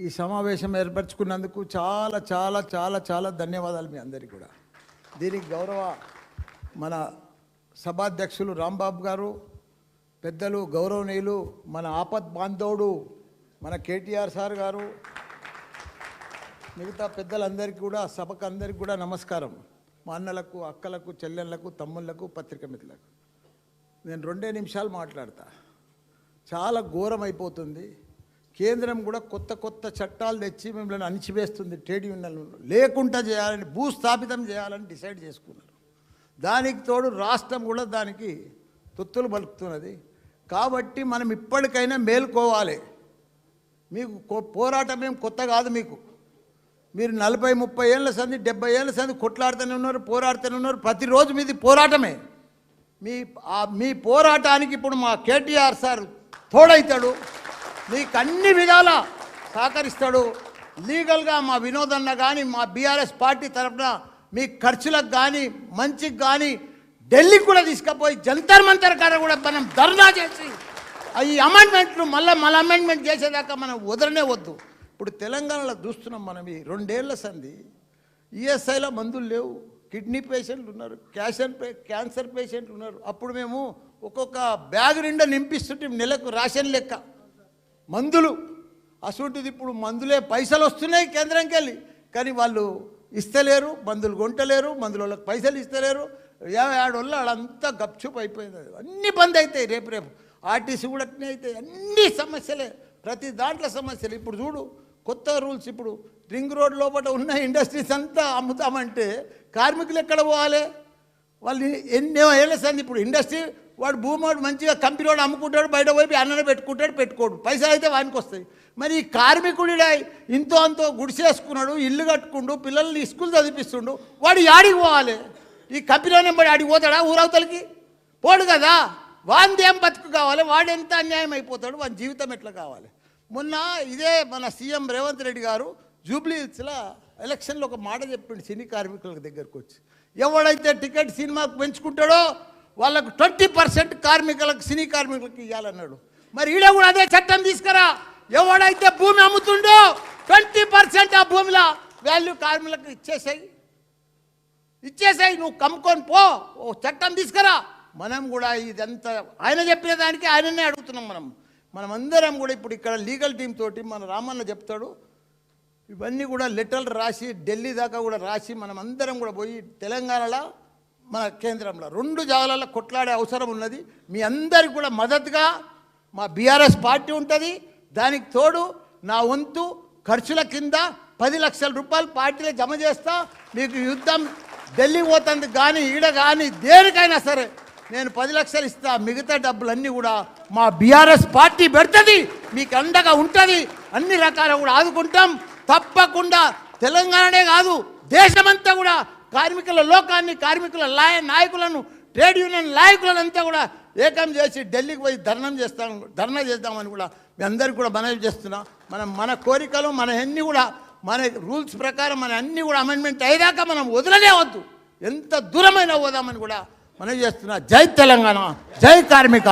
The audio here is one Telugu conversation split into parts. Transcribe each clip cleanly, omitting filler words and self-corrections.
ఈ సమావేశం ఏర్పరచుకున్నందుకు చాలా చాలా చాలా చాలా ధన్యవాదాలు మీ అందరికీ కూడా. దీనికి గౌరవ మన సభాధ్యక్షులు రాంబాబు గారు, పెద్దలు గౌరవనీయులు మన ఆపద్ బాంధవుడు మన కేటీఆర్ సార్ గారు, మిగతా పెద్దలందరికీ కూడా, సభకు అందరికీ కూడా నమస్కారం. మా అన్నలకు, అక్కలకు, చెల్లెళ్ళకు, తమ్ముళ్ళకు, పత్రిక మిత్రులకు నేను 2 నిమిషాలు మాట్లాడతా. చాలా ఘోరం అయిపోతుంది. కేంద్రం కూడా కొత్త కొత్త చట్టాలు తెచ్చి మిమ్మల్ని అణిచివేస్తుంది. ట్రేడ్ యూనియన్లు లేకుండా చేయాలని, భూస్థాపితం చేయాలని డిసైడ్ చేసుకున్నారు. దానికి తోడు రాష్ట్రం కూడా దానికి తొత్తులు పలుకుతున్నది. కాబట్టి మనం ఇప్పటికైనా మేల్కోవాలి. మీకు పోరాటం ఏం కొత్త కాదు. మీరు 40-30 ఏళ్ళ సంది, 70 ఏళ్ళ సంది కొట్లాడుతూనే ఉన్నారు, పోరాడుతూనే ఉన్నారు. ప్రతిరోజు మీది పోరాటమే. మీ పోరాటానికి ఇప్పుడు మా కేటీఆర్ సార్ తోడైతాడు, మీకు అన్ని విధాల సహకరిస్తాడు. లీగల్గా మా వినోదన్న కానీ, మా బీఆర్ఎస్ పార్టీ తరఫున మీ ఖర్చులకు కానీ, మంచికి కానీ ఢిల్లీకి కూడా తీసుకుపోయి జంతర్ మంతర్ కాడ కూడా మనం ధర్నా చేసి ఈ అమెండ్మెంట్లు మళ్ళీ అమెండ్మెంట్ చేసేదాకా మనం వదలనే వద్దు. ఇప్పుడు తెలంగాణలో చూస్తున్నాం మనం, ఈ 2 ఏళ్ల సంది ఈఎస్ఐలో మందులు లేవు, కిడ్నీ పేషెంట్లు ఉన్నారు, క్యాన్సర్ పేషెంట్లు ఉన్నారు. అప్పుడు మేము ఒక్కొక్క బ్యాగ్ నిండా నింపిస్తుంటే నెలకు రేషన్ లెక్క మందులు. అసూటిది ఇప్పుడు మందులే పైసలు వస్తున్నాయి కేంద్రంకి వెళ్ళి, కానీ వాళ్ళు ఇస్తలేరు, మందులు కొంటలేరు, మందుల వాళ్ళకి పైసలు ఇస్తలేరు. 7 వల్ల వాళ్ళంతా గప్చుప్ అయిపోయింది. అన్నీ బంద్ అవుతాయి. రేపు ఆర్టీసీ కూడా అట్నే అవుతాయి. అన్ని సమస్యలే, ప్రతి దాంట్లో సమస్యలు. ఇప్పుడు చూడు కొత్త రూల్స్. ఇప్పుడు రింగ్ రోడ్ లోపల ఉన్న ఇండస్ట్రీస్ అంతా అమ్ముతామంటే కార్మికులు ఎక్కడ పోవాలి? వాళ్ళు ఎన్నో ఏళ్ళ సంది ఇప్పుడు ఇండస్ట్రీ వాడు భూమి వాడు మంచిగా కంపెనీ వాడు అమ్ముకుంటాడు, బయట పోయి అన్ననే పెట్టుకోడు, పైసలు అయితే వానికి వస్తాయి. మరి ఈ కార్మికుడిడా ఇంతో అంతో గుడిసేసుకున్నాడు, ఇల్లు కట్టుకుండు, పిల్లల్ని స్కూల్ చదివిస్తుండు, వాడు యాడికి పోవాలి? ఈ కంపెనీ నెంబడి ఆడికి పోతాడా? ఊరవతలకి పోడు కదా. వాంది ఏం బతుకు కావాలి? వాడు ఎంత అన్యాయం అయిపోతాడు? వాని జీవితం ఎట్లా కావాలి? మొన్న ఇదే మన సీఎం రేవంత్ రెడ్డి గారు జూబ్లీ హిల్స్లో ఎలక్షన్లో ఒక మాట చెప్పిండు సినీ కార్మికుల దగ్గరకు వచ్చి, ఎవడైతే టికెట్ సినిమాకు పెంచుకుంటాడో వాళ్ళకు 20% కార్మికులకు, సినీ కార్మికులకు ఇవ్వాలన్నాడు. మరి ఈడ కూడా అదే చట్టం తీసుకురా. ఎవడైతే భూమి అమ్ముతుండో 20% ఆ భూమిలో వాల్యూ కార్మికులకు ఇచ్చేసాయి. నువ్వు కమ్ముకొని పో, ఓ చట్టం తీసుకురా. మనం కూడా ఇదంతా ఆయన చెప్పిన దానికి ఆయననే అడుగుతున్నాం. మనమందరం కూడా ఇప్పుడు ఇక్కడ లీగల్ టీం తోటి మన రామన్న చెప్తాడు, ఇవన్నీ కూడా లెటర్లు రాసి ఢిల్లీ దాకా కూడా రాసి మనం అందరం కూడా పోయి తెలంగాణలో మన కేంద్రంలో 2 జాగాలలో కొట్లాడే అవసరం ఉన్నది. మీ అందరికి కూడా మద్దతుగా మా బీఆర్ఎస్ పార్టీ ఉంటుంది. దానికి తోడు నా వంతు ఖర్చుల కింద 10 లక్షల రూపాయలు పార్టీలో జమ చేస్తా. మీకు యుద్ధం ఢిల్లీ పోతుంది కానీ ఈడ కానీ దేనికైనా సరే నేను 10 లక్షలు ఇస్తా. మిగతా డబ్బులన్నీ కూడా మా బీఆర్ఎస్ పార్టీ పెడుతుంది, మీకు అండగా ఉంటుంది. అన్ని రకాల కూడా ఆదుకుంటాం. తప్పకుండా తెలంగాణనే కాదు దేశమంతా కూడా కార్మికుల లోకాన్ని, కార్మికుల నాయకులను, ట్రేడ్ యూనియన్ నాయకులను అంతా కూడా ఏకం చేసి ఢిల్లీకి పోయి ధర్నా చేద్దామని కూడా మీ అందరికీ కూడా మనవి చేస్తున్నా. మన కోరికలు మన అన్నీ కూడా మన రూల్స్ ప్రకారం మన అన్నీ కూడా అమెండ్మెంట్ అయ్యేదాకా మనం వదలనే వద్దు. ఎంత దూరమైనా పోదామని కూడా మనవి చేస్తున్నా. జై తెలంగాణ, జై కార్మిక.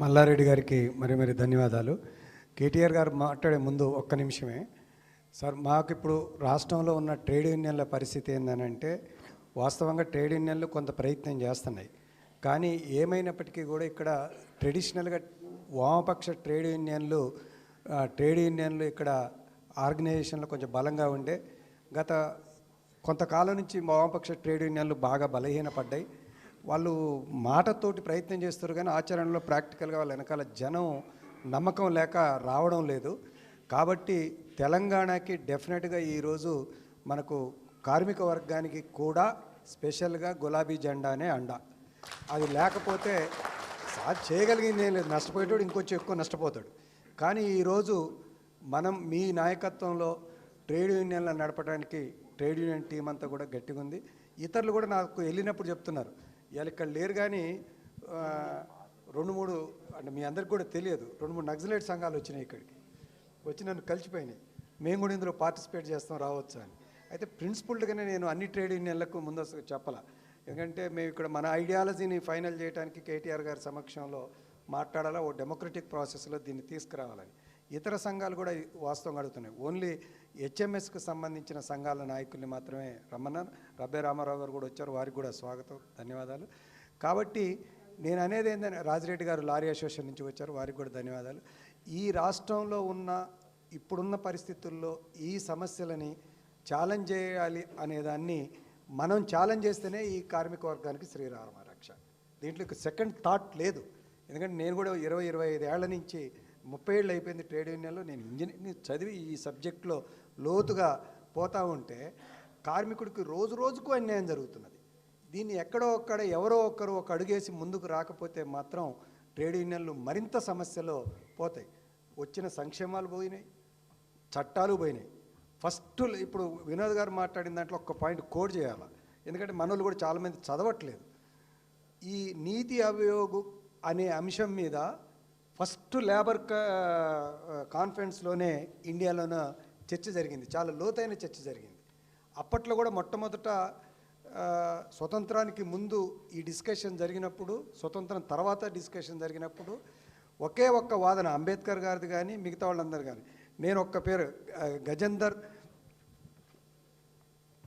మల్లారెడ్డి గారికి మరి ధన్యవాదాలు. కేటీఆర్ గారు మాట్లాడే ముందు ఒక్క నిమిషమే సార్. మాకు ఇప్పుడు రాష్ట్రంలో ఉన్న ట్రేడ్ యూనియన్ల పరిస్థితి ఏంటంటే, వాస్తవంగా ట్రేడ్ యూనియన్లు కొంత ప్రయత్నం చేస్తున్నాయి. కానీ ఏమైనప్పటికీ కూడా ఇక్కడ ట్రెడిషనల్గా వామపక్ష ట్రేడ్ యూనియన్లు ఇక్కడ ఆర్గనైజేషన్లు కొంచెం బలంగా ఉండే, గత కొంతకాలం నుంచి వామపక్ష ట్రేడ్ యూనియన్లు బాగా బలహీనపడ్డాయి. వాళ్ళు మాటతోటి ప్రయత్నం చేస్తారు కానీ ఆచరణలో ప్రాక్టికల్గా వాళ్ళ వెనకాల జనం నమ్మకం లేక రావడం లేదు. కాబట్టి తెలంగాణకి డెఫినెట్గా ఈరోజు మనకు కార్మిక వర్గానికి కూడా స్పెషల్గా గులాబీ జెండానే అండ. అది లేకపోతే చేయగలిగింది ఏం లేదు, నష్టపోయేటోడు ఇంకొంచెం ఎక్కువ నష్టపోతాడు. కానీ ఈరోజు మనం మీ నాయకత్వంలో ట్రేడ్ యూనియన్లను నడపడానికి ట్రేడ్ యూనియన్ టీం అంతా కూడా గట్టిగా ఉంది. ఇతరులు కూడా నాకు వెళ్ళినప్పుడు చెప్తున్నారు, ఇవాళ ఇక్కడ లేరు కానీ 2-3 అంటే మీ అందరికి కూడా తెలియదు, 2-3 నక్సలైట్ సంఘాలు వచ్చినాయి, ఇక్కడికి వచ్చి నన్ను కలిసిపోయినాయి. మేము కూడా ఇందులో పార్టిసిపేట్ చేస్తాం, రావచ్చు అని. అయితే ప్రిన్సిపల్డ్గానే నేను అన్ని ట్రేడ్ యూనియన్లకు ముందు చెప్పాల. ఎందుకంటే మేము ఇక్కడ మన ఐడియాలజీని ఫైనల్ చేయడానికి కేటీఆర్ గారి సమక్షంలో మాట్లాడాలా, ఓ డెమోక్రటిక్ ప్రాసెస్లో దీన్ని తీసుకురావాలని. ఇతర సంఘాలు కూడా వాస్తవంగా అడుగుతున్నాయి. ఓన్లీ హెచ్ఎంఎస్కి సంబంధించిన సంఘాల నాయకుల్ని మాత్రమే రమ్మన్నారు. రబ్బే రామారావు గారు కూడా వచ్చారు, వారికి కూడా స్వాగతం, ధన్యవాదాలు. కాబట్టి నేను అనేది ఏంటంటే, రాజిరెడ్డి గారు లారీ అసోసియేషన్ నుంచి వచ్చారు, వారికి కూడా ధన్యవాదాలు. ఈ రాష్ట్రంలో ఉన్న ఇప్పుడున్న పరిస్థితుల్లో ఈ సమస్యలని ఛాలెంజ్ చేయాలి అనేదాన్ని మనం ఛాలెంజ్ చేస్తేనే ఈ కార్మిక వర్గానికి శ్రీరామ రక్ష. దీంట్లో సెకండ్ థాట్ లేదు. ఎందుకంటే నేను కూడా 20-25 ఏళ్ల నుంచి 30 ఏళ్ళు అయిపోయింది ట్రేడ్ యూనియన్లో. నేను ఇంజనీరింగ్ చదివి ఈ సబ్జెక్ట్లో లోతుగా పోతూ ఉంటే కార్మికుడికి రోజు రోజుకు అన్యాయం జరుగుతున్నది. దీన్ని ఎక్కడో ఒక్కడ ఎవరో ఒక్కరు ఒక అడుగేసి ముందుకు రాకపోతే మాత్రం ట్రేడ్ యూనియన్లు మరింత సమస్యలో పోతాయి. వచ్చిన సంక్షేమాలు పోయినాయి, చట్టాలు పోయినాయి. ఫస్ట్ ఇప్పుడు వినోద్ గారు మాట్లాడిన దాంట్లో ఒక్క పాయింట్ కోడ్ చేయాలి. ఎందుకంటే మనోళ్ళు కూడా చాలామంది చదవట్లేదు. ఈ నీతి ఆయోగ్ అనే అంశం మీద ఫస్ట్ లేబర్ కాన్ఫరెన్స్లోనే ఇండియాలోనే చర్చ జరిగింది, చాలా లోతైన చర్చ జరిగింది. అప్పట్లో కూడా మొట్టమొదట స్వతంత్రానికి ముందు ఈ డిస్కషన్ జరిగినప్పుడు, స్వతంత్రం తర్వాత డిస్కషన్ జరిగినప్పుడు ఒకే ఒక్క వాదన, అంబేద్కర్ గారిది కానీ మిగతా వాళ్ళందరూ కానీ, నేను ఒక్క పేరు గజేందర్